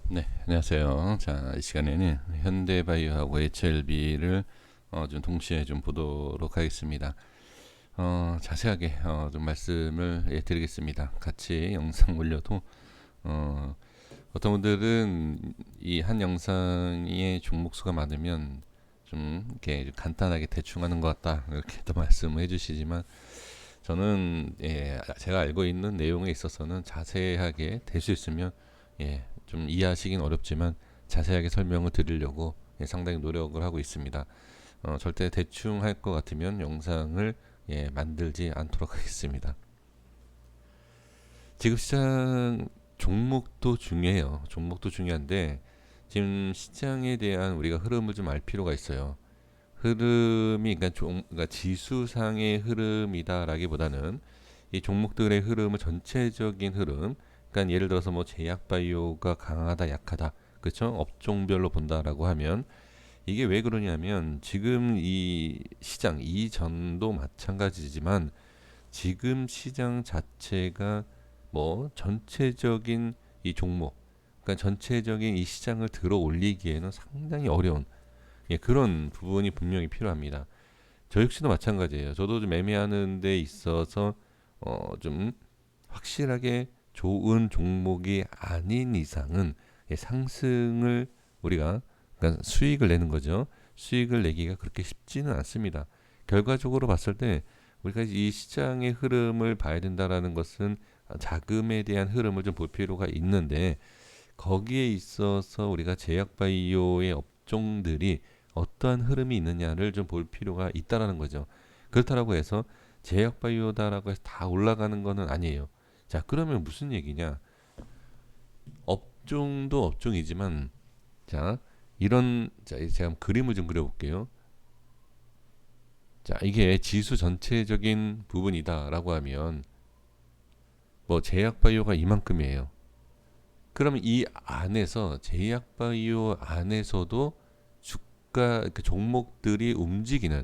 네, 안녕하세요. 자, 이 시간에는 현대바이오하고 HLB를 좀 동시에 좀 보도록 하겠습니다. 자세하게 좀 말씀을 드리겠습니다. 같이 영상 올려도 어, 어떤 분들은 이 한 영상에 종목 수가 많으면 좀 이렇게 간단하게 대충 하는 것 같다 이렇게 또 말씀을 해주시지만 저는 제가 알고 있는 내용에 있어서는 자세하게 될 수 있으면 좀 이해하시긴 어렵지만 자세하게 설명을 드리려고 상당히 노력을 하고 있습니다. 절대 대충 할 것 같으면 영상을 만들지 않도록 하겠습니다. 지금 시장 종목도 중요해요. 종목도 중요한데 지금 시장에 대한 우리가 흐름을 좀 알 필요가 있어요. 흐름이 그러니까 지수상의 흐름이다라기보다는 이 종목들의 흐름은 전체적인 흐름. 그러니까 예를 들어서 뭐 제약바이오가 강하다, 약하다, 그렇죠? 업종별로 본다라고 하면 이게 왜 그러냐면 지금 이 시장 이전도 마찬가지지만 지금 시장 자체가 뭐 전체적인 이 종목, 그러니까 전체적인 이 시장을 들어 올리기에는 상당히 어려운 그런 부분이 분명히 필요합니다. 저 역시도 마찬가지예요. 저도 좀 매매하는 데 있어서 좀 확실하게 좋은 종목이 아닌 이상은 상승을 우리가 그러니까 수익을 내는 거죠. 수익을 내기가 그렇게 쉽지는 않습니다. 결과적으로 봤을 때 우리가 이 시장의 흐름을 봐야 된다라는 것은 자금에 대한 흐름을 좀 볼 필요가 있는데 거기에 있어서 우리가 제약바이오의 업종들이 어떠한 흐름이 있느냐를 좀 볼 필요가 있다라는 거죠. 그렇다라고 해서 제약바이오다라고 해서 다 올라가는 거는 아니에요. 자, 그러면 무슨 얘기냐? 업종도 업종이지만 자, 제가 한번 그림을 좀 그려볼게요. 자, 이게 지수 전체적인 부분이다라고 하면 뭐 제약바이오가 이만큼이에요. 그러면 이 안에서 제약바이오 안에서도 주가 그 종목들이 움직이는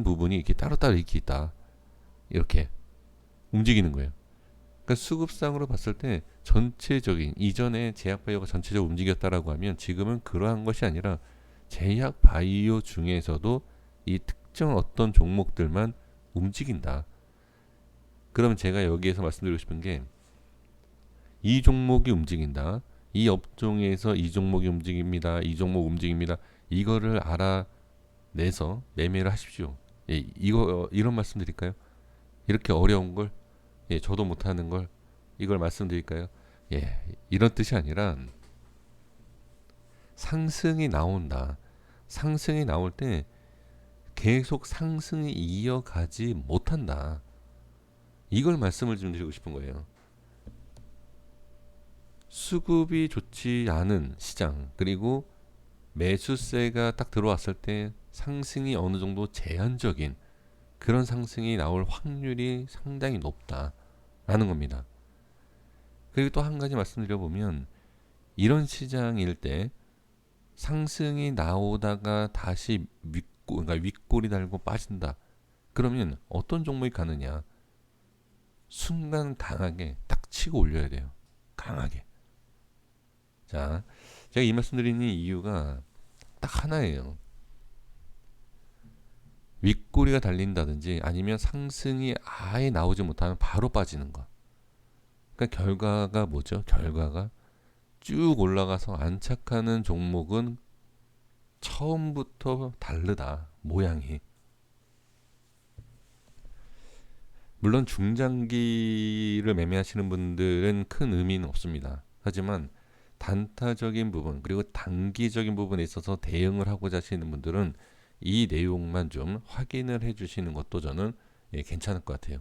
부분이 이렇게 따로따로 이렇게 있다. 이렇게 움직이는 거예요. 그러니까 수급상으로 봤을 때 전체적인 이전에 제약바이오가 전체적으로 움직였다라고 하면 지금은 그러한 것이 아니라 제약바이오 중에서도 이 특정 어떤 종목들만 움직인다. 그러면 제가 여기에서 말씀드리고 싶은 게 이 종목이 움직인다. 이 업종에서 이 종목이 움직입니다. 이 종목 움직입니다. 이거를 알아내서 매매를 하십시오. 이거 이런 말씀 드릴까요? 이렇게 어려운 걸 저도 못하는 걸 이걸 말씀드릴까요? 이런 뜻이 아니라 상승이 나온다. 상승이 나올 때 계속 상승이 이어가지 못한다. 이걸 말씀을 좀 드리고 싶은 거예요. 수급이 좋지 않은 시장 그리고 매수세가 딱 들어왔을 때 상승이 어느 정도 제한적인 그런 상승이 나올 확률이 상당히 높다라는 겁니다. 그리고 또 한 가지 말씀드려보면 이런 시장일 때 상승이 나오다가 다시 그러니까 윗골이 달고 빠진다. 그러면 어떤 종목이 가느냐? 순간 강하게 딱 치고 올려야 돼요. 강하게. 자, 제가 이 말씀드리는 이유가 딱 하나예요. 윗꼬리가 달린다든지 아니면 상승이 아예 나오지 못하면 바로 빠지는 거. 그러니까 결과가 뭐죠? 결과가 쭉 올라가서 안착하는 종목은 처음부터 다르다. 모양이. 물론 중장기를 매매하시는 분들은 큰 의미는 없습니다. 하지만 단타적인 부분 그리고 단기적인 부분에 있어서 대응을 하고자 하시는 분들은 이 내용만 좀 확인을 해주시는 것도 저는 괜찮을 것 같아요.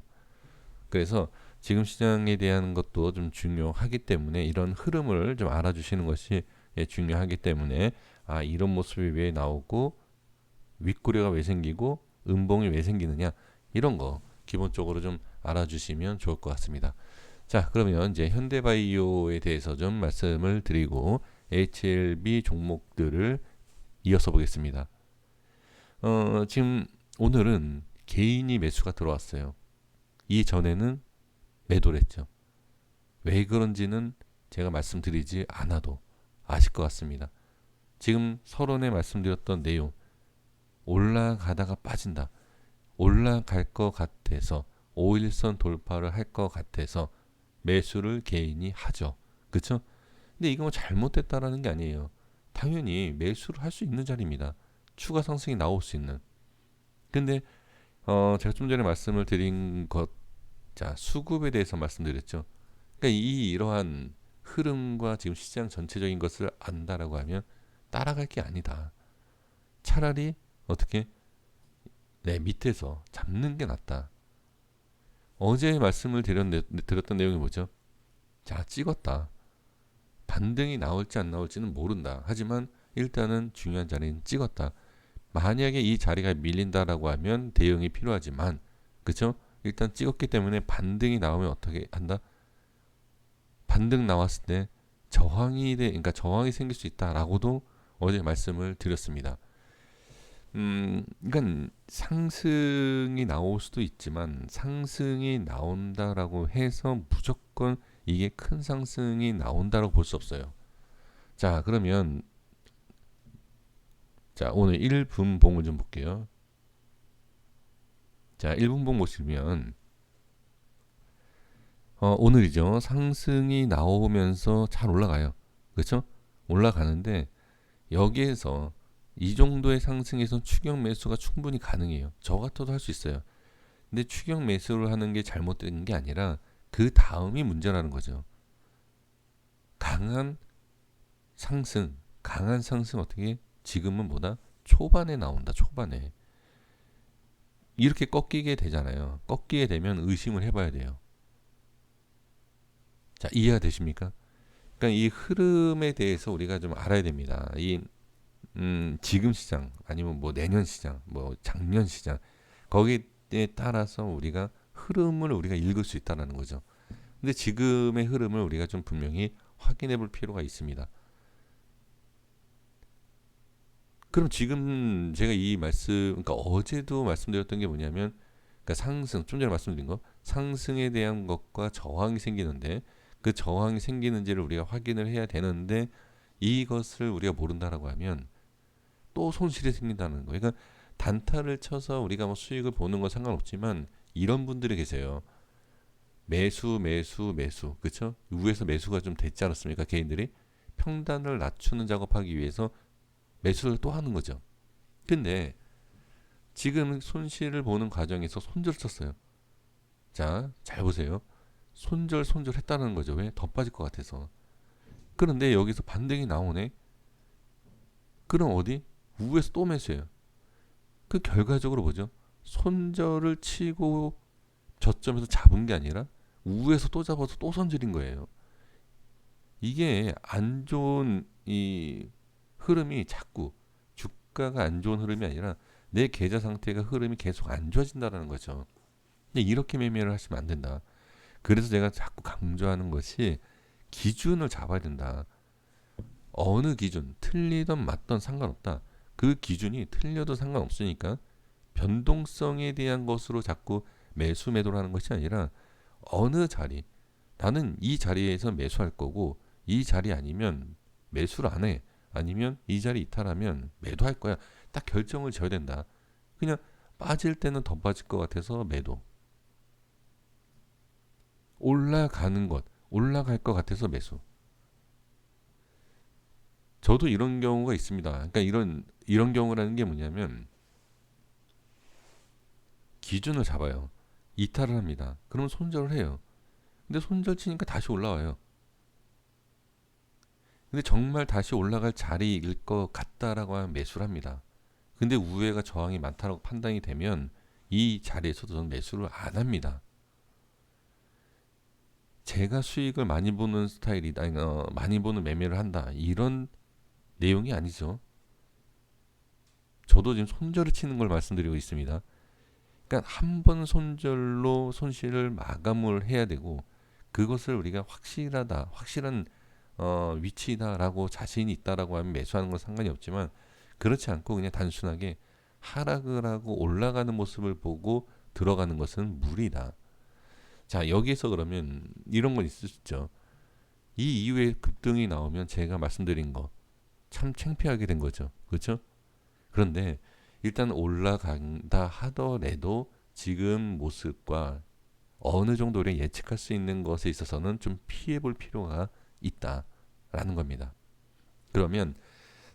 그래서 지금 시장에 대한 것도 좀 중요하기 때문에 이런 흐름을 좀 알아주시는 것이 중요하기 때문에 이런 모습이 왜 나오고 윗구려가 왜 생기고 음봉이 왜 생기느냐 이런 거 기본적으로 좀 알아주시면 좋을 것 같습니다. 자, 그러면 이제 현대바이오에 대해서 좀 말씀을 드리고 HLB 종목들을 이어서 보겠습니다. 지금 오늘은 개인이 매수가 들어왔어요. 이전에는 매도를 했죠. 왜 그런지는 제가 말씀드리지 않아도 아실 것 같습니다. 지금 서론에 말씀드렸던 내용, 올라가다가 빠진다. 올라갈 것 같아서 5일선 돌파를 할 것 같아서 매수를 개인이 하죠. 그쵸? 근데 이거 뭐 잘못됐다라는 게 아니에요. 당연히 매수를 할 수 있는 자리입니다. 추가 상승이 나올 수 있는. 근데 제가 좀 전에 말씀을 드린 것, 자, 수급에 대해서 말씀드렸죠. 그러니까 이러한 흐름과 지금 시장 전체적인 것을 안다라고 하면 따라갈 게 아니다. 차라리 어떻게 내 밑에서 잡는 게 낫다. 어제 말씀을 드렸던 내용이 뭐죠? 자, 찍었다. 반등이 나올지 안 나올지는 모른다. 하지만 일단은 중요한 자리는 찍었다. 만약에 이 자리가 밀린다라고 하면 대응이 필요하지만, 그쵸? 일단 찍었기 때문에 반등이 나오면 어떻게 한다? 반등 나왔을 때 그러니까 저항이 생길 수 있다라고도 어제 말씀을 드렸습니다. 그러니까 상승이 나올 수도 있지만 상승이 나온다라고 해서 무조건 이게 큰 상승이 나온다라고 볼 수 없어요. 자, 그러면 자, 오늘 1분봉을 좀 볼게요. 자, 1분봉 보시면 오늘이죠. 상승이 나오면서 잘 올라가요. 그렇죠? 올라가는데 여기에서 이 정도의 상승에서 추격 매수가 충분히 가능해요. 저 같아도 할 수 있어요. 근데 추격 매수를 하는 게 잘못된 게 아니라 그 다음이 문제라는 거죠. 강한 강한 상승 어떻게 지금은 뭐다? 초반에 나온다. 초반에. 이렇게 꺾이게 되잖아요. 꺾이게 되면 의심을 해봐야 돼요. 자, 이해가 되십니까? 그러니까 이 흐름에 대해서 우리가 좀 알아야 됩니다. 지금 시장 아니면 뭐 내년 시장, 뭐 작년 시장 거기에 따라서 우리가 흐름을 우리가 읽을 수 있다는 거죠. 근데 지금의 흐름을 우리가 좀 분명히 확인해 볼 필요가 있습니다. 그럼 지금 제가 이 말씀, 그러니까 어제도 말씀드렸던 게 뭐냐면, 그러니까 상승, 좀 전에 말씀드린 거, 상승에 대한 것과 저항이 생기는데, 그 저항이 생기는지를 우리가 확인을 해야 되는데, 이것을 우리가 모른다라고 하면 또 손실이 생긴다는 거예요. 그러니까 단타를 쳐서 우리가 뭐 수익을 보는 건 상관없지만, 이런 분들이 계세요. 매수, 그쵸? 위에서 매수가 좀 됐지 않았습니까? 개인들이 평단을 낮추는 작업하기 위해서 매수를 또 하는 거죠. 근데 지금 손실을 보는 과정에서 손절 쳤어요. 자, 잘 보세요. 손절 했다는 거죠. 왜? 더 빠질 것 같아서. 그런데 여기서 반등이 나오네. 그럼 어디? 우에서 또 매수해요. 그 결과적으로 뭐죠? 손절을 치고 저점에서 잡은 게 아니라 우에서 또 잡아서 또 손절인 거예요. 이게 안 좋은 이 흐름이 자꾸 주가가 안 좋은 흐름이 아니라 내 계좌 상태가 흐름이 계속 안 좋아진다는 거죠. 근데 이렇게 매매를 하시면 안 된다. 그래서 제가 자꾸 강조하는 것이 기준을 잡아야 된다. 어느 기준, 틀리던 맞던 상관없다. 그 기준이 틀려도 상관없으니까 변동성에 대한 것으로 자꾸 매도를 하는 것이 아니라 어느 자리, 나는 이 자리에서 매수할 거고 이 자리 아니면 매수를 안 해. 아니면 이 자리 이탈하면 매도할 거야. 딱 결정을 지어야 된다. 그냥 빠질 때는 더 빠질 것 같아서 매도. 올라갈 것 같아서 매수. 저도 이런 경우가 있습니다. 그러니까 이런 경우라는 게 뭐냐면 기준을 잡아요. 이탈을 합니다. 그러면 손절을 해요. 근데 손절 치니까 다시 올라와요. 근데 정말 다시 올라갈 자리일 것 같다라고 하면 매수를 합니다. 근데 우회가 저항이 많다라고 판단이 되면 이 자리에서도 저는 매수를 안 합니다. 제가 수익을 많이 보는 스타일이다, 많이 보는 매매를 한다, 이런 내용이 아니죠. 저도 지금 손절을 치는 걸 말씀드리고 있습니다. 그러니까 한 번 손절로 손실을 마감을 해야 되고 그것을 우리가 확실한 위치다라고 자신이 있다라고 하면 매수하는 건 상관이 없지만 그렇지 않고 그냥 단순하게 하락을 하고 올라가는 모습을 보고 들어가는 것은 무리다. 자, 여기서 그러면 이런 건 있을 수 있죠. 이 이후에 급등이 나오면 제가 말씀드린 거 참 창피하게 된 거죠. 그렇죠? 그런데 일단 올라간다 하더라도 지금 모습과 어느 정도 우리가 예측할 수 있는 것에 있어서는 좀 피해 볼 필요가 있다라는 겁니다. 그러면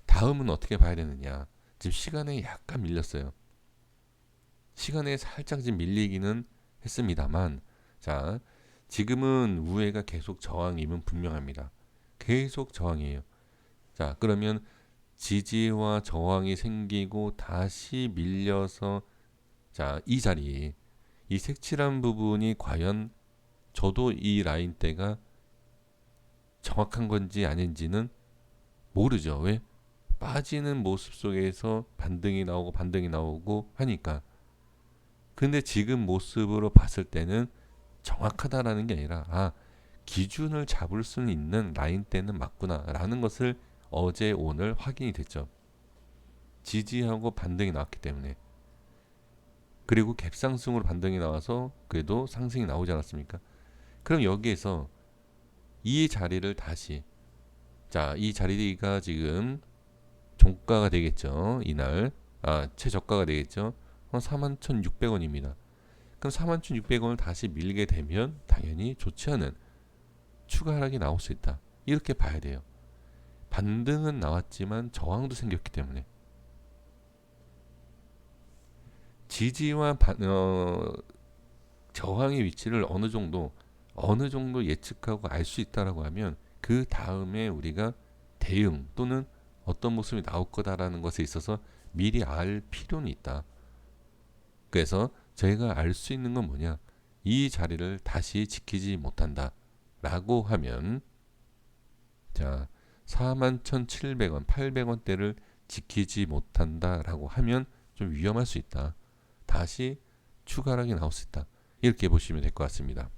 다음은 어떻게 봐야 되느냐? 지금 시간에 약간 밀렸어요. 시간에 살짝 지금 밀리기는 했습니다만, 자, 지금은 우회가 계속 저항임은 분명합니다. 계속 저항이에요. 자, 그러면 지지와 저항이 생기고 다시 밀려서, 자, 이 자리, 이 색칠한 부분이 과연 저도 이 라인대가 정확한 건지 아닌지는 모르죠. 왜? 빠지는 모습 속에서 반등이 나오고 하니까. 근데 지금 모습으로 봤을 때는 정확하다라는 게 아니라, 아, 기준을 잡을 수는 있는 라인대는 맞구나라는 것을 어제 오늘 확인이 됐죠. 지지하고 반등이 나왔기 때문에. 그리고 갭상승으로 반등이 나와서 그래도 상승이 나오지 않았습니까? 그럼 여기에서 이 자리를 다시, 자, 이 자리가 지금 종가가 되겠죠. 이날 최저가가 되겠죠. 41,600원입니다. 그럼 41,600원을 다시 밀게 되면 당연히 좋지 않은 추가 하락이 나올 수 있다. 이렇게 봐야 돼요. 반등은 나왔지만 저항도 생겼기 때문에 지지와 저항의 위치를 어느 정도 예측하고 알 수 있다라고 하면 그 다음에 우리가 대응 또는 어떤 모습이 나올 거다라는 것에 있어서 미리 알 필요는 있다. 그래서 저희가 알 수 있는 건 뭐냐? 이 자리를 다시 지키지 못한다 라고 하면, 자, 41,700원, 800원대를 지키지 못한다 라고 하면 좀 위험할 수 있다. 다시 추가 하락이 나올 수 있다. 이렇게 보시면 될 것 같습니다.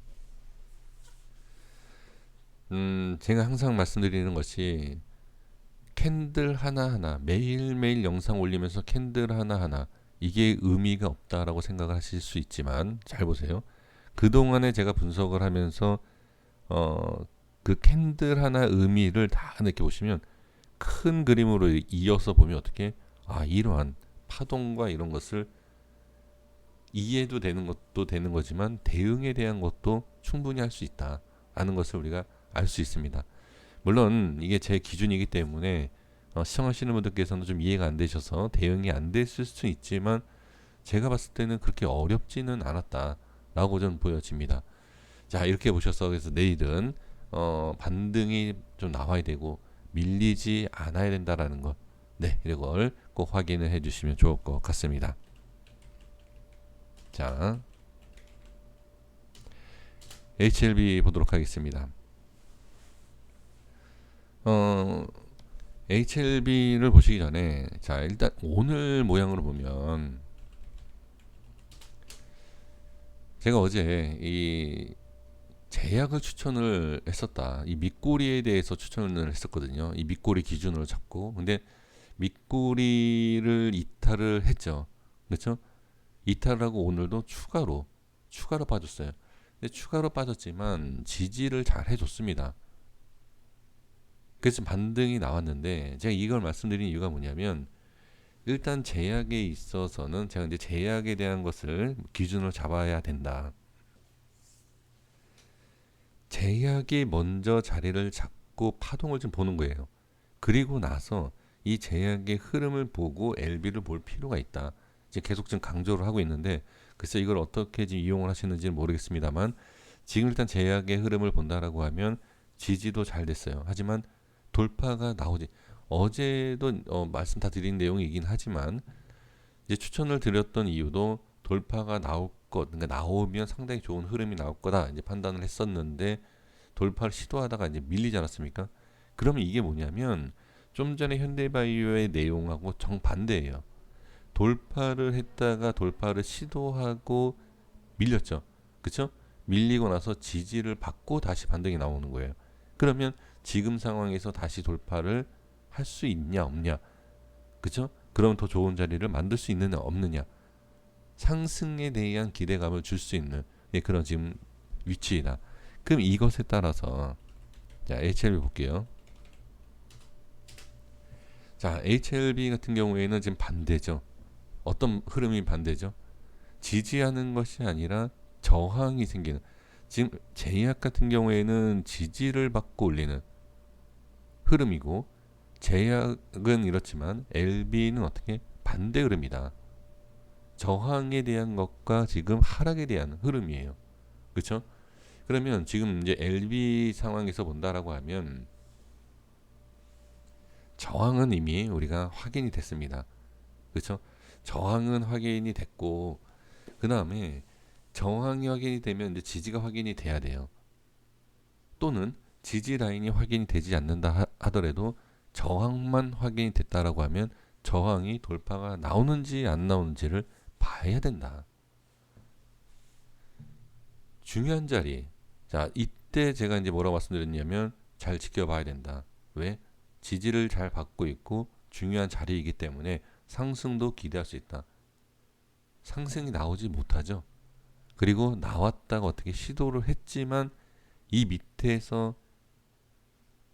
제가 항상 말씀드리는 것이 캔들 하나하나 매일매일 영상 올리면서 캔들 하나하나 이게 의미가 없다라고 생각을 하실 수 있지만 잘 보세요. 그동안에 제가 분석을 하면서 그 캔들 하나 의미를 다 느껴보시면 큰 그림으로 이어서 보면 어떻게 이러한 파동과 이런 것을 이해도 되는 것도 되는 거지만 대응에 대한 것도 충분히 할 수 있다 라는 것을 우리가 알 수 있습니다. 물론 이게 제 기준이기 때문에 시청하시는 분들께서는 좀 이해가 안 되셔서 대응이 안 됐을 수 있지만 제가 봤을 때는 그렇게 어렵지는 않았다라고 저는 보여집니다. 자, 이렇게 보셔서 그래서 내일은 반등이 좀 나와야 되고 밀리지 않아야 된다라는 것, 네, 이걸 꼭 확인을 해주시면 좋을 것 같습니다. 자, HLB 보도록 하겠습니다. HLB를 보시기 전에, 자, 일단 오늘 모양으로 보면 제가 어제 이 제약을 추천을 했었다. 이 밑꼬리에 대해서 추천을 했었거든요. 이 밑꼬리 기준으로 잡고. 근데 밑꼬리를 이탈을 했죠. 그렇죠? 이탈하고 오늘도 추가로 빠졌어요. 근데 추가로 빠졌지만 지지를 잘 해줬습니다. 그래서 반등이 나왔는데 제가 이걸 말씀드린 이유가 뭐냐면 일단 제약에 있어서는 제가 이제 제약에 대한 것을 기준으로 잡아야 된다. 제약이 먼저 자리를 잡고 파동을 좀 보는 거예요. 그리고 나서 이 제약의 흐름을 보고 LB를 볼 필요가 있다. 이제 계속 좀 강조를 하고 있는데 글쎄 이걸 어떻게 지금 이용을 하시는지는 모르겠습니다만 지금 일단 제약의 흐름을 본다라고 하면 지지도 잘 됐어요. 하지만 돌파가 나오지 어제도 말씀 다 드린 내용이긴 하지만 이제 추천을 드렸던 이유도 돌파가 나올 것, 그러니까 나오면 상당히 좋은 흐름이 나올 거다 이제 판단을 했었는데 돌파를 시도하다가 이제 밀리지 않았습니까? 그러면 이게 뭐냐면 좀 전에 현대바이오의 내용하고 정반대예요. 돌파를 했다가 돌파를 시도하고 밀렸죠. 그쵸? 밀리고 나서 지지를 받고 다시 반등이 나오는 거예요. 그러면 지금 상황에서 다시 돌파를 할 수 있냐 없냐, 그쵸? 그럼 더 좋은 자리를 만들 수 있느냐 없느냐, 상승에 대한 기대감을 줄 수 있는 그런 지금 위치이다. 그럼 이것에 따라서 자, HLB 볼게요. 자, HLB 같은 경우에는 지금 반대죠. 어떤 흐름이 반대죠? 지지하는 것이 아니라 저항이 생기는. 지금 제약 같은 경우에는 지지를 받고 올리는 흐름이고, 제약은 이렇지만 LB는 어떻게 반대 흐름이다. 저항에 대한 것과 지금 하락에 대한 흐름이에요. 그렇죠? 그러면 지금 이제 LB 상황에서 본다라고 하면 저항은 이미 우리가 확인이 됐습니다. 그렇죠? 저항은 확인이 됐고, 그 다음에 저항이 확인이 되면 이제 지지가 확인이 돼야 돼요. 또는 지지 라인이 확인이 되지 않는다 하더라도 저항만 확인이 됐다라고 하면 저항이 돌파가 나오는지 안 나오는지를 봐야 된다. 중요한 자리. 자, 이때 제가 이제 뭐라고 말씀드렸냐면 잘 지켜봐야 된다. 왜? 지지를 잘 받고 있고 중요한 자리이기 때문에 상승도 기대할 수 있다. 상승이 나오지 못하죠. 그리고 나왔다가 어떻게 시도를 했지만 이 밑에서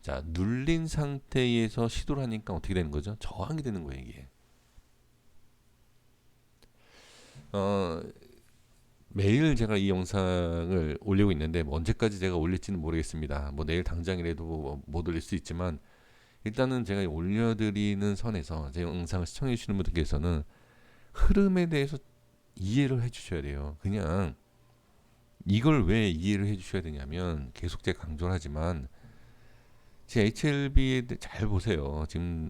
자, 눌린 상태에서 시도를 하니까 어떻게 되는 거죠? 저항이 되는 거예요, 이게. 어, 매일 제가 이 영상을 올리고 있는데 뭐 언제까지 제가 올릴지는 모르겠습니다. 뭐 내일 당장이라도 못 올릴 수 있지만 일단은 제가 올려드리는 선에서 제 영상을 시청해 주시는 분들께서는 흐름에 대해서 이해를 해 주셔야 돼요. 그냥 이걸 왜 이해를 해 주셔야 되냐면 계속 제가 강조를 하지만 제 HLB에 잘 보세요. 지금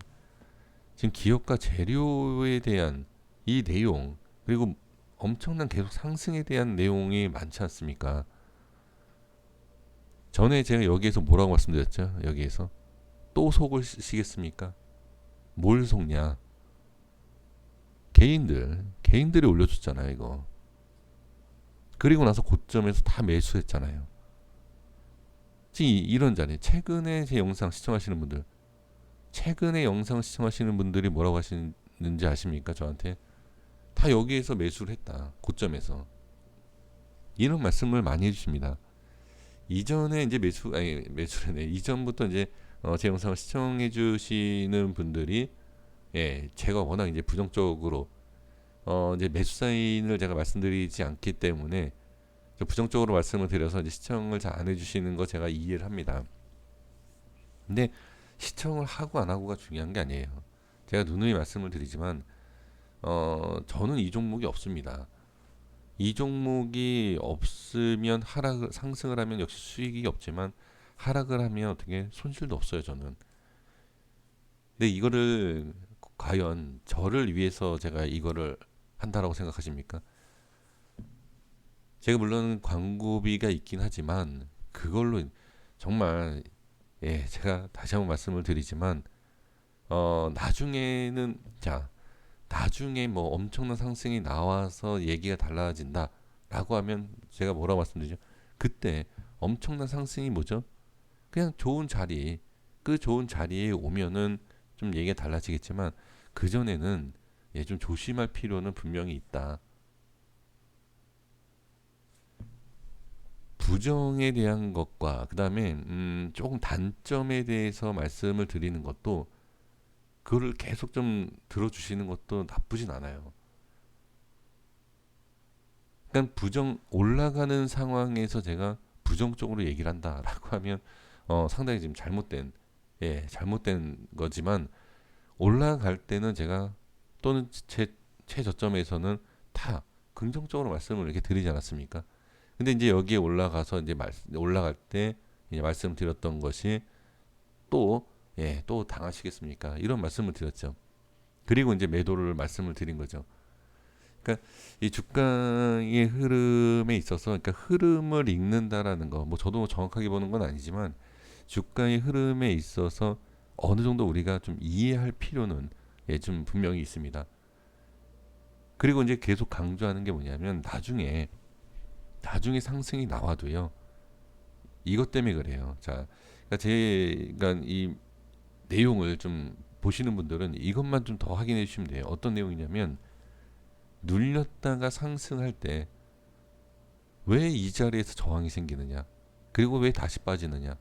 기업과 재료에 대한 이 내용 그리고 엄청난 계속 상승에 대한 내용이 많지 않습니까? 전에 제가 여기에서 뭐라고 말씀드렸죠? 여기에서 또 속으시겠습니까? 뭘 속냐? 개인들이 올려줬잖아요, 이거. 그리고 나서 고점에서 다 매수했잖아요. 지금 이런 자리, 최근에 제 영상 시청하시는 분들, 최근에 영상 시청하시는 분들이 뭐라고 하시는지 아십니까? 저한테 다 여기에서 매수를 했다. 고점에서. 이런 말씀을 많이 해주십니다. 이전에 이제 매수래네. 이전부터 이제 제 영상을 시청해 주시는 분들이 예, 제가 워낙 이제 부정적으로 이제 매수 사인을 제가 말씀드리지 않기 때문에 부정적으로 말씀을 드려서 이제 시청을 잘 안 해주시는 거 제가 이해를 합니다. 근데 시청을 하고 안 하고가 중요한 게 아니에요. 제가 누누이 말씀을 드리지만 저는 이 종목이 없습니다. 이 종목이 없으면 상승을 하면 역시 수익이 없지만 하락을 하면 어떻게 손실도 없어요, 저는. 근데 이거를 과연 저를 위해서 제가 이거를 한다라고 생각하십니까? 제가 물론 광고비가 있긴 하지만 그걸로 정말 예, 제가 다시 한번 말씀을 드리지만 나중에는 자, 나중에 뭐 엄청난 상승이 나와서 얘기가 달라진다라고 하면 제가 뭐라고 말씀드리죠? 그때 엄청난 상승이 뭐죠? 그냥 좋은 자리, 그 좋은 자리에 오면은 좀 얘기가 달라지겠지만 그 전에는 예, 좀 조심할 필요는 분명히 있다. 부정에 대한 것과 그 다음에 조금 단점에 대해서 말씀을 드리는 것도 그거를 계속 좀 들어주시는 것도 나쁘진 않아요. 그러니까 부정 올라가는 상황에서 제가 부정적으로 얘기를 한다라고 하면 상당히 지금 잘못된 예 잘못된 거지만 올라갈 때는 제가 또는 제 최저점에서는 다 긍정적으로 말씀을 이렇게 드리지 않았습니까? 근데 이제 여기에 올라가서 이제 올라갈 때 이제 말씀드렸던 것이 또 예, 또 당하시겠습니까? 이런 말씀을 드렸죠. 그리고 이제 매도를 말씀을 드린 거죠. 그러니까 이 주가의 흐름에 있어서 그러니까 흐름을 읽는다라는 거, 뭐 저도 정확하게 보는 건 아니지만 주가의 흐름에 있어서 어느 정도 우리가 좀 이해할 필요는 예, 좀 분명히 있습니다. 그리고 이제 계속 강조하는 게 뭐냐면 나중에 상승이 나와도요. 이것 때문에 그래요. 자, 그러니까 제가 이 내용을 좀 보시는 분들은 이것만 좀 더 확인해 주시면 돼요. 어떤 내용이냐면 눌렸다가 상승할 때 왜 이 자리에서 저항이 생기느냐? 그리고 왜 다시 빠지느냐?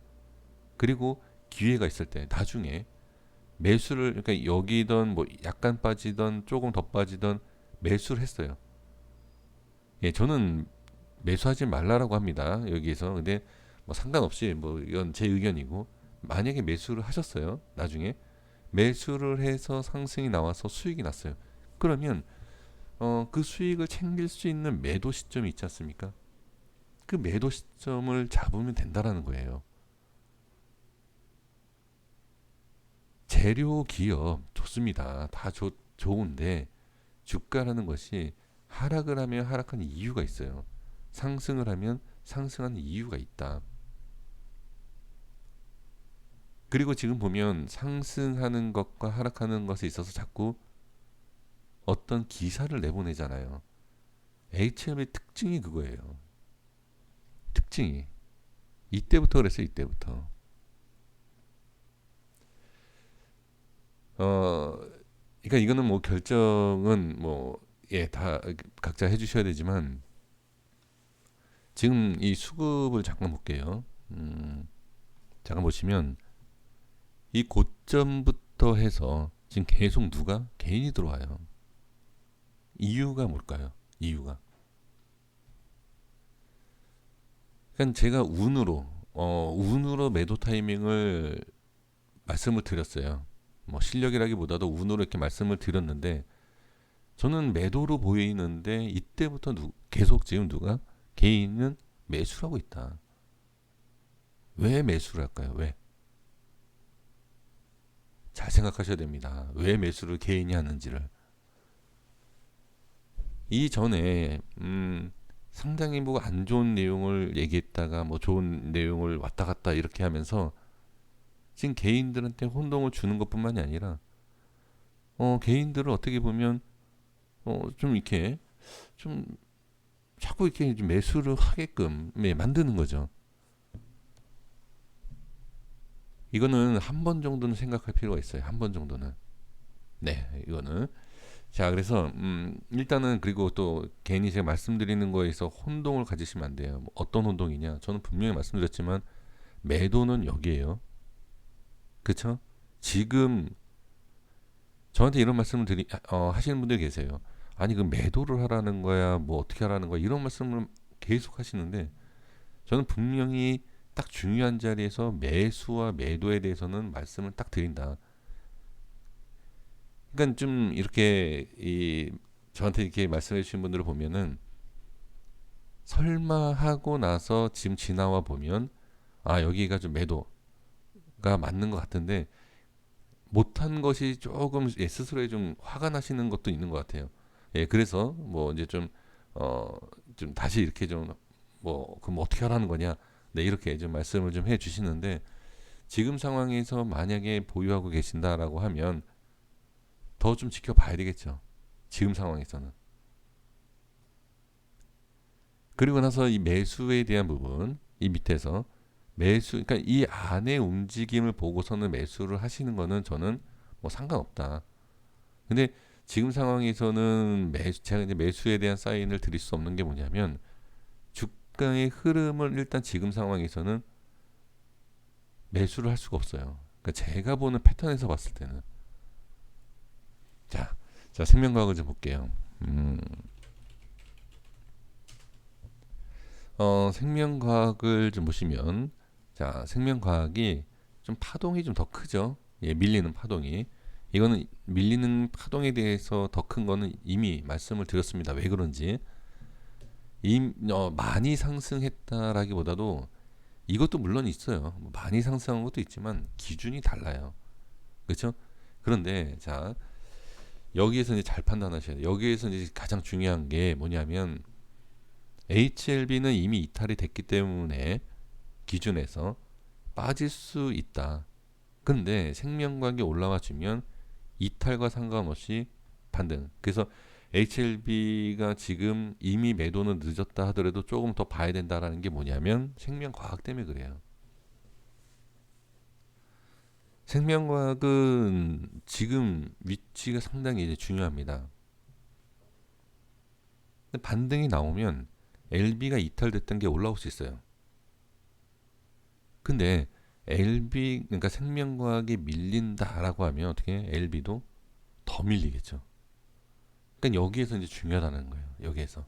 그리고 기회가 있을 때 나중에 매수를, 그러니까 여기던 뭐 약간 빠지던 조금 더 빠지던 매수를 했어요. 예, 저는 매수하지 말라라고 합니다. 여기에서. 근데 뭐 상관없이 뭐 이건 제 의견이고, 만약에 매수를 하셨어요. 나중에 매수를 해서 상승이 나와서 수익이 났어요. 그러면 그 수익을 챙길 수 있는 매도 시점이 있지 않습니까? 그 매도 시점을 잡으면 된다라는 거예요. 재료 기업 좋습니다. 다 좋은데 주가라는 것이 하락을 하면 하락하는 이유가 있어요. 상승을 하면 상승하는 이유가 있다. 그리고 지금 보면 상승하는 것과 하락하는 것에 있어서 자꾸 어떤 기사를 내보내잖아요. HM의 특징이 그거예요. 특징이. 이때부터 그랬어요. 이때부터. 어, 그러니까 이거는 뭐 결정은 뭐 예, 다 각자 해주셔야 되지만 지금 이 수급을 잠깐 볼게요. 잠깐 보시면 이 고점부터 해서 지금 계속 누가 개인이 들어와요. 이유가 뭘까요? 이유가. 그러니까 제가 운으로 매도 타이밍을 말씀을 드렸어요. 뭐 실력이라기보다도 운으로 이렇게 말씀을 드렸는데 저는 매도로 보이는데 이때부터 계속 지금 누가 개인은 매수를 하고 있다. 왜 매수를 할까요? 왜? 잘 생각하셔야 됩니다. 왜 매수를 개인이 하는지를. 이전에 상당히 뭐 안 좋은 내용을 얘기했다가 뭐 좋은 내용을 왔다 갔다 이렇게 하면서 지금 개인들한테 혼동을 주는 것뿐만이 아니라 개인들을 어떻게 보면 좀 이렇게 좀 자꾸 이렇게 좀 매수를 하게끔 만드는 거죠. 이거는 한 번 정도는 생각할 필요가 있어요. 한 번 정도는. 네, 이거는. 자, 그래서 일단은 그리고 또 괜히 제가 말씀드리는 거에서 혼동을 가지시면 안 돼요. 뭐 어떤 혼동이냐? 저는 분명히 말씀드렸지만 매도는 여기에요. 그쵸? 지금 저한테 이런 말씀을 하시는 분들이 계세요. 아니 그 매도를 하라는 거야, 뭐 어떻게 하라는 거야 이런 말씀을 계속 하시는데 저는 분명히 딱 중요한 자리에서 매수와 매도에 대해서는 말씀을 딱 드린다. 그러니까 좀 이렇게 저한테 이렇게 말씀해 주신 분들을 보면은 설마 하고 나서 지금 지나와 보면 아 여기가 좀 매도가 맞는 것 같은데 못한 것이 조금 스스로에 좀 화가 나시는 것도 있는 것 같아요. 예, 그래서 뭐 이제 어, 좀 다시 이렇게 그럼 어떻게 하라는 거냐. 네, 이렇게 좀 말씀을 좀 해 주시는데 지금 상황에서 만약에 보유하고 계신다라고 하면 더 좀 지켜봐야 되겠죠. 지금 상황에서는. 그리고 나서 이 매수에 대한 부분, 이 밑에서 그러니까 이 안의 움직임을 보고서는 매수를 하시는 거는 저는 뭐 상관없다. 근데 지금 상황에서는 제가 이제 매수에 대한 사인을 드릴 수 없는 게 뭐냐면 주가의 흐름을 일단 지금 상황에서는 매수를 할 수가 없어요. 그러니까 제가 보는 패턴에서 봤을 때는 자, 생명과학을 좀 볼게요. 생명과학을 좀 보시면 생명과학이 좀 파동이 좀 더 크죠. 예, 밀리는 파동이. 이거는 밀리는 파동에 대해서 더 큰 거는 이미 말씀을 드렸습니다. 왜 그런지. 많이 상승했다라기보다도 이것도 물론 있어요. 뭐 많이 상승한 것도 있지만 기준이 달라요. 그렇죠? 그런데 여기에서 이제 잘 판단하셔야 돼요. 여기에서 이제 가장 중요한 게 뭐냐면 HLB는 이미 이탈이 됐기 때문에 기준에서 빠질 수 있다. 근데 생명과학이 올라와 주면 이탈과 상관없이 반등. 그래서 HLB가 지금 이미 매도는 늦었다 하더라도 조금 더 봐야 된다라는 게 뭐냐면 생명과학 때문에 그래요. 생명과학은 지금 위치가 상당히 이제 중요합니다. 반등이 나오면 LB가 이탈됐던 게 올라올 수 있어요. 근데 LB 그러니까 생명과학이 밀린다라고 하면 어떻게 LB도 더 밀리겠죠. 그러니까 여기에서 이제 중요하다는 거예요. 여기에서.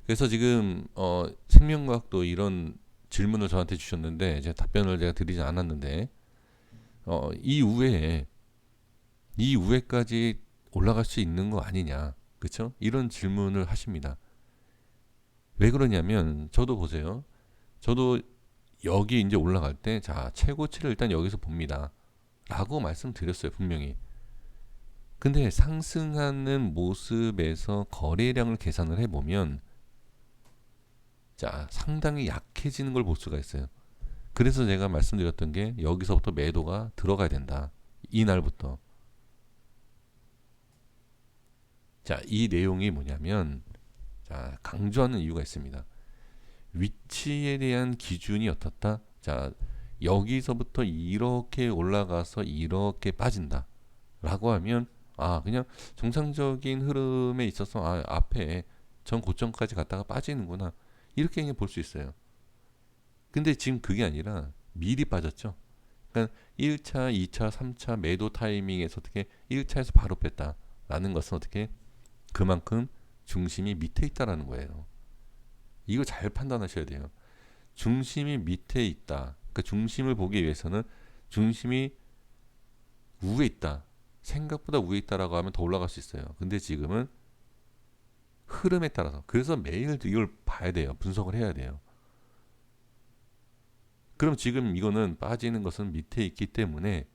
그래서 지금 생명과학도 이런 질문을 저한테 주셨는데 제가 답변을 제가 드리지 않았는데 이후에 이후에까지 올라갈 수 있는 거 아니냐, 그렇죠? 이런 질문을 하십니다. 왜 그러냐면 저도 보세요. 저도 여기 이제 올라갈 때 자 최고치를 일단 여기서 봅니다. 라고 말씀드렸어요 분명히. 근데 상승하는 모습에서 거래량을 계산을 해보면 자 상당히 약해지는 걸 볼 수가 있어요. 그래서 제가 말씀드렸던 게 여기서부터 매도가 들어가야 된다. 이날부터. 자, 이 내용이 뭐냐면 자 강조하는 이유가 있습니다. 위치에 대한 기준이 어떻다? 자 여기서부터 이렇게 올라가서 이렇게 빠진다 라고 하면 아 그냥 정상적인 흐름에 있어서 아 앞에 전 고점까지 갔다가 빠지는구나 이렇게 그냥 볼 수 있어요. 근데 지금 그게 아니라 미리 빠졌죠. 그러니까 1차, 2차, 3차 매도 타이밍에서 어떻게 1차에서 바로 뺐다라는 것은 어떻게 그만큼 중심이 밑에 있다라는 거예요. 이거 잘 판단하셔야 돼요. 중심이 밑에 있다. 그러니까 중심을 보기 위해서는 중심이 우에 있다. 생각보다 우에 있다라고 하면 더 올라갈 수 있어요. 근데 지금은 흐름에 따라서 그래서 매일 이걸 봐야 돼요. 분석을 해야 돼요. 그럼 지금 이거는 빠지는 것은 밑에 있기 때문에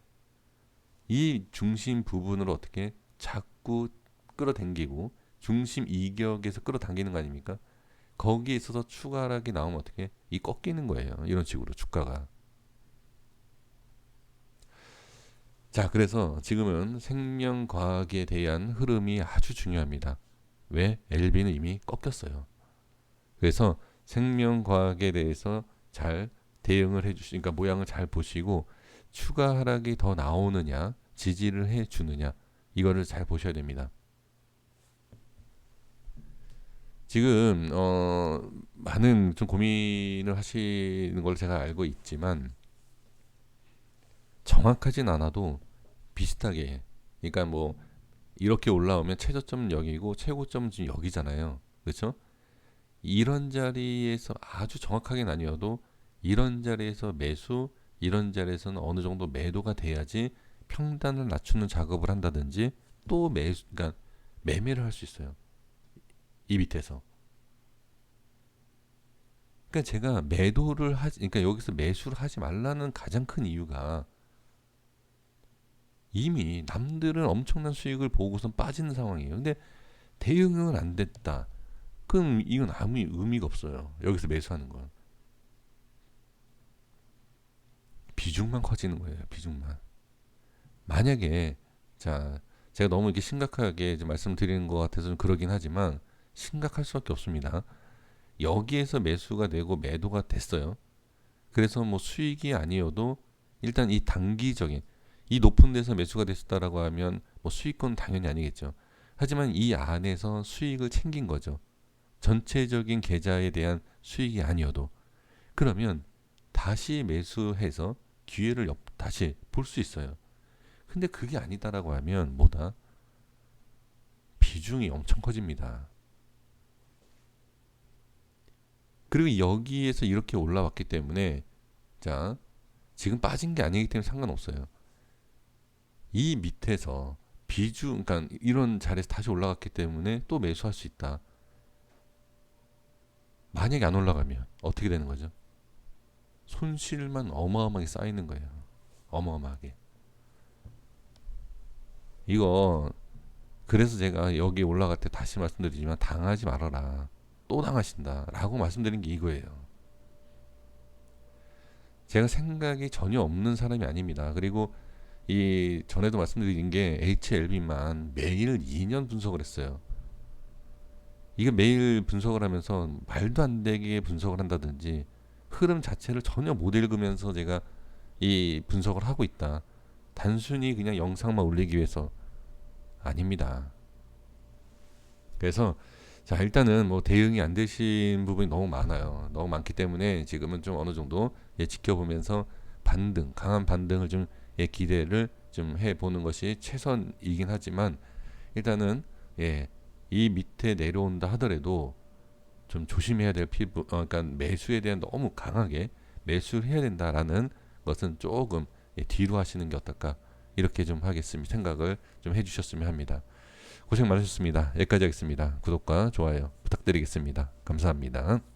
이 중심 부분을 어떻게 자꾸 끌어당기고 중심 이격에서 끌어당기는 거 아닙니까? 거기에 있어서 추가 하락이 나오면 어떻게 이 꺾이는 거예요. 이런 식으로 주가가. 자, 그래서 지금은 생명과학에 대한 흐름이 아주 중요합니다. 왜? LB는 이미 꺾였어요. 그래서 생명과학에 대해서 잘 대응을 해주시니까 모양을 잘 보시고 추가 하락이 더 나오느냐 지지를 해주느냐 이거를 잘 보셔야 됩니다. 지금 많은 좀 고민을 하시는 걸 제가 알고 있지만 정확하진 않아도 비슷하게 그러니까 뭐 이렇게 올라오면 최저점은 여기고 최고점은 지금 여기잖아요. 그렇죠? 이런 자리에서 아주 정확하게는 아니어도 이런 자리에서 매수, 이런 자리에서는 어느 정도 매도가 돼야지 평단을 낮추는 작업을 한다든지 또 매수, 그러니까 매매를 할 수 있어요. 이 밑에서. 그러니까 제가 매도를 하지, 그러니까 여기서 매수를 하지 말라는 가장 큰 이유가 이미 남들은 엄청난 수익을 보고선 빠지는 상황이에요. 근데 대응은 안 됐다. 그럼 이건 아무 의미가 없어요. 여기서 매수하는 건. 비중만 커지는 거예요. 비중만. 만약에 자 제가 너무 이렇게 심각하게 말씀드리는 것 같아서 좀 그러긴 하지만 심각할 수밖에 없습니다. 여기에서 매수가 되고 매도가 됐어요. 그래서 뭐 수익이 아니어도 일단 이 단기적인 이 높은 데서 매수가 됐다라고 하면 뭐 수익권 당연히 아니겠죠. 하지만 이 안에서 수익을 챙긴 거죠. 전체적인 계좌에 대한 수익이 아니어도 그러면 다시 매수해서 기회를 다시 볼 수 있어요. 근데 그게 아니다라고 하면 뭐다? 비중이 엄청 커집니다. 그리고 여기에서 이렇게 올라왔기 때문에 자 지금 빠진 게 아니기 때문에 상관없어요. 이 밑에서 비중 그러니까 이런 자리에서 다시 올라갔기 때문에 또 매수할 수 있다. 만약에 안 올라가면 어떻게 되는 거죠? 손실만 어마어마하게 쌓이는 거예요. 어마어마하게. 이거 그래서 제가 여기 올라갈 때 다시 말씀드리지만 당하지 말아라. 또 당하신다. 라고 말씀드린 게 이거예요. 제가 생각이 전혀 없는 사람이 아닙니다. 그리고 이 전에도 말씀드린 게 HLB만 매일 2년 분석을 했어요. 이게 매일 분석을 하면서 말도 안 되게 분석을 한다든지 흐름 자체를 전혀 못 읽으면서 제가 이 분석을 하고 있다. 단순히 그냥 영상만 올리기 위해서 아닙니다. 그래서 자, 일단은 뭐 대응이 안 되신 부분이 너무 많아요. 너무 많기 때문에 지금은 좀 어느 정도 지켜보면서 반등, 강한 반등을 좀 기대를 좀 해보는 것이 최선이긴 하지만 일단은 이 밑에 내려온다 하더라도 좀 조심해야 될 그러니까 매수에 대한 너무 강하게 매수를 해야 된다라는 것은 조금 뒤로 하시는 게 어떨까 이렇게 좀 하겠습니다. 생각을 좀 해주셨으면 합니다. 고생 많으셨습니다. 여기까지 하겠습니다. 구독과 좋아요 부탁드리겠습니다. 감사합니다.